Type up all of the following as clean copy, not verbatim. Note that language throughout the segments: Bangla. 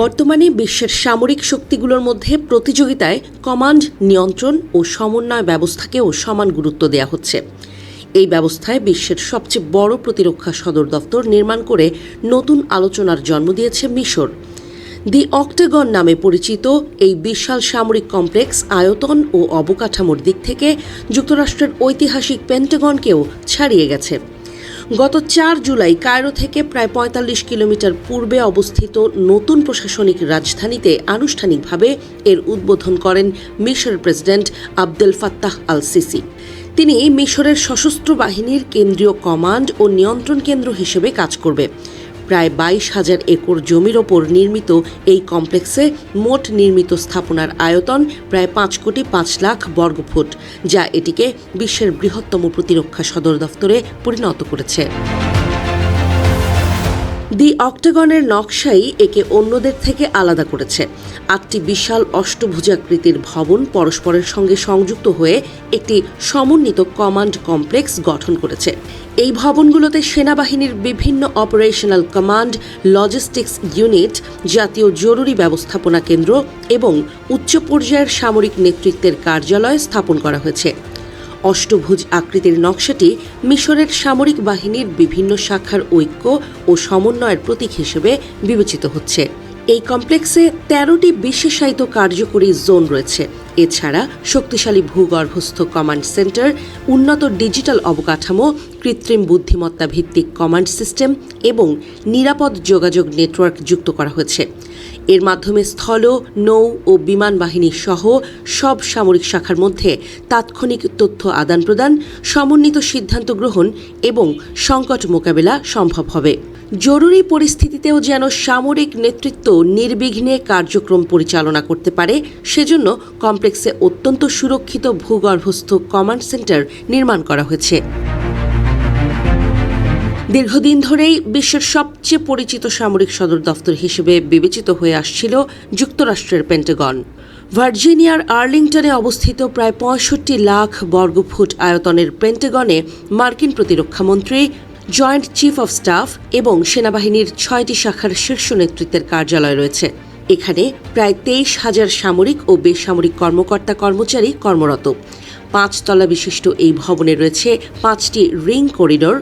বর্তমানে বিশ্বের সামরিক শক্তিগুলোর মধ্যে প্রতিযোগিতায় কমান্ড, নিয়ন্ত্রণ ও সমন্বয় ব্যবস্থাকেও সমান গুরুত্ব দেওয়া হচ্ছে। এই ব্যবস্থায় বিশ্বের সবচেয়ে বড় প্রতিরক্ষা সদর দফতর নির্মাণ করে নতুন আলোচনার জন্ম দিয়েছে মিশর। দি অক্টাগন নামে পরিচিত এই বিশাল সামরিক কমপ্লেক্স আয়তন ও অবকাঠামোর দিক থেকে যুক্তরাষ্ট্রের ঐতিহাসিক পেন্টাগনকেও ছাড়িয়ে গেছে। গত ৪ জুলাই কায়রো থেকে প্রায় ৪৫ কিলোমিটার পূর্বে অবস্থিত নতুন প্রশাসনিক রাজধানীতে আনুষ্ঠানিকভাবে এর উদ্বোধন করেন মিশরের president Abdel Fattah al CC. তিনি মিশরের সশস্ত্র বাহিনীর কেন্দ্রীয় কমান্ড ও নিয়ন্ত্রণ কেন্দ্র হিসেবে কাজ করবে। প্রায় ২২,০০০ একর জমির ওপর নির্মিত এই কমপ্লেক্সে মোট নির্মিত স্থাপনার আয়তন প্রায় ৫,৫,০০,০০০ বর্গফুট, যা এটিকে বিশ্বের বৃহত্তম প্রতিরক্ষা সদর দফতরে পরিণত করেছে। দি অক্টাগনের নকশাই একে অন্যদের থেকে আলাদা করেছে। ৮টি বিশাল অষ্টভুজাকৃতির ভবন পরস্পরের সঙ্গে সংযুক্ত হয়ে একটি সমন্বিত কমান্ড কমপ্লেক্স গঠন করেছে। এই ভবনগুলোতে সেনাবাহিনীর বিভিন্ন অপারেশনাল কমান্ড, লজিস্টিক্স ইউনিট, জাতীয় জরুরি ব্যবস্থাপনা কেন্দ্র এবং উচ্চ পর্যায়ের সামরিক নেতৃত্বের কার্যালয় স্থাপন করা হয়েছে। অষ্টভুজ আকৃতির নকশাটি মিশরের সামরিক বাহিনীর বিভিন্ন শাখার ঐক্য ও সমন্বয়ের প্রতীক হিসেবে বিবেচিত হচ্ছে। এই কমপ্লেক্সে ১৩টি বিশেষায়িত কার্যকরী জোন রয়েছে। এছাড়া শক্তিশালী ভূগর্ভস্থ কমান্ড সেন্টার, উন্নত ডিজিটাল অবকাঠামো, কৃত্রিম বুদ্ধিমত্তা ভিত্তিক কমান্ড সিস্টেম এবং নিরাপদ যোগাযোগ নেটওয়ার্ক যুক্ত করা হয়েছে। এর মাধ্যমে স্থল, নৌ ও বিমান বাহিনী সহ সব সামরিক শাখার মধ্যে তাৎক্ষণিক তথ্য আদান প্রদান, সমন্বিত সিদ্ধান্ত গ্রহণ এবং সংকট মোকাবেলা সম্ভব হবে। জরুরি পরিস্থিতিতেও যেন সামরিক নেতৃত্ব নির্বিঘ্নে কার্যক্রম পরিচালনা করতে পারে, সেজন্য কমপ্লেক্সে অত্যন্ত সুরক্ষিত ভূগর্ভস্থ কমান্ড সেন্টার নির্মাণ করা হয়েছে। দীর্ঘদিন ধরেই বিশ্বের সবচেয়ে পরিচিত সামরিক সদর দফতর হিসেবে বিবেচিত হয়ে আসছিল যুক্তরাষ্ট্রের পেন্টাগন। ভার্জিনিয়ার আর্লিংটনে অবস্থিত প্রায় ৬৫ লাখ বর্গফুট আয়তনের পেন্টাগনে মার্কিন প্রতিরক্ষামন্ত্রী, জয়েন্ট চিফ অব স্টাফ এবং সেনাবাহিনীর ৬টি শাখার শীর্ষ নেতৃত্বের কার্যালয় রয়েছে। এখানে প্রায় ২৩,০০০ সামরিক ও বেসামরিক কর্মকর্তা-কর্মচারী কর্মরত। ৫ তলা বিশিষ্ট এই ভবনে রয়েছে ৫টি রিং করিডোর,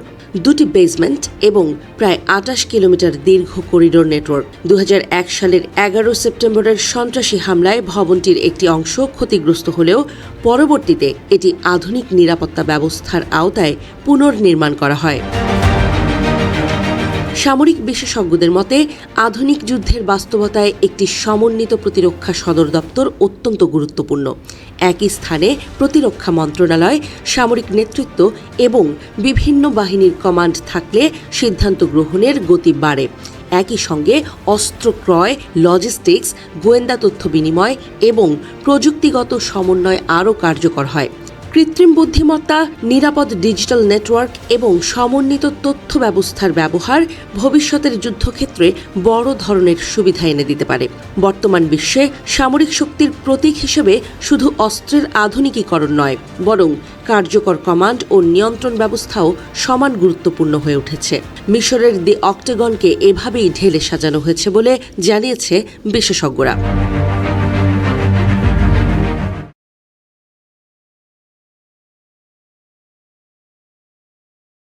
2টি বেসমেন্ট এবং প্রায় ২৮ কিলোমিটার দীর্ঘ করিডোর নেটওয়ার্ক। ২০০১ সালের ১১ সেপ্টেম্বরের সন্ত্রাসী হামলায় ভবনটির একটি অংশ ক্ষতিগ্রস্ত হলেও পরবর্তীতে এটি আধুনিক নিরাপত্তা ব্যবস্থার আওতায় পুনর্নির্মাণ করা হয়। সামরিক বিশেষজ্ঞদের মতে আধুনিক যুদ্ধের বাস্তবতায় একটি সমন্বিত প্রতিরক্ষা সদর দপ্তর অত্যন্ত গুরুত্বপূর্ণ। একই স্থানে প্রতিরক্ষা মন্ত্রণালয়, সামরিক নেতৃত্ব এবং বিভিন্ন বাহিনীর কমান্ড থাকলে সিদ্ধান্ত গ্রহণের গতি বাড়ে। একই সঙ্গে অস্ত্র ক্রয়, লজিস্টিক্স, গোয়েন্দা তথ্য বিনিময় এবং প্রযুক্তিগত সমন্বয় আরও কার্যকর হয়। কৃত্রিম বুদ্ধিমত্তা, নিরাপদ ডিজিটাল নেটওয়ার্ক এবং সমন্বিত তথ্য ব্যবস্থার ব্যবহার ভবিষ্যতের যুদ্ধক্ষেত্রে বড় ধরনের সুবিধা এনে দিতে পারে। বর্তমান বিশ্বে সামরিক শক্তির প্রতীক হিসেবে শুধু অস্ত্রের আধুনিকীকরণ নয়, বরং কার্যকর কমান্ড ও নিয়ন্ত্রণ ব্যবস্থাও সমান গুরুত্বপূর্ণ হয়ে উঠেছে। মিশরের দি অক্টাগনকে এভাবেই ঢেলে সাজানো হয়েছে বলে জানিয়েছে বিশেষজ্ঞরা।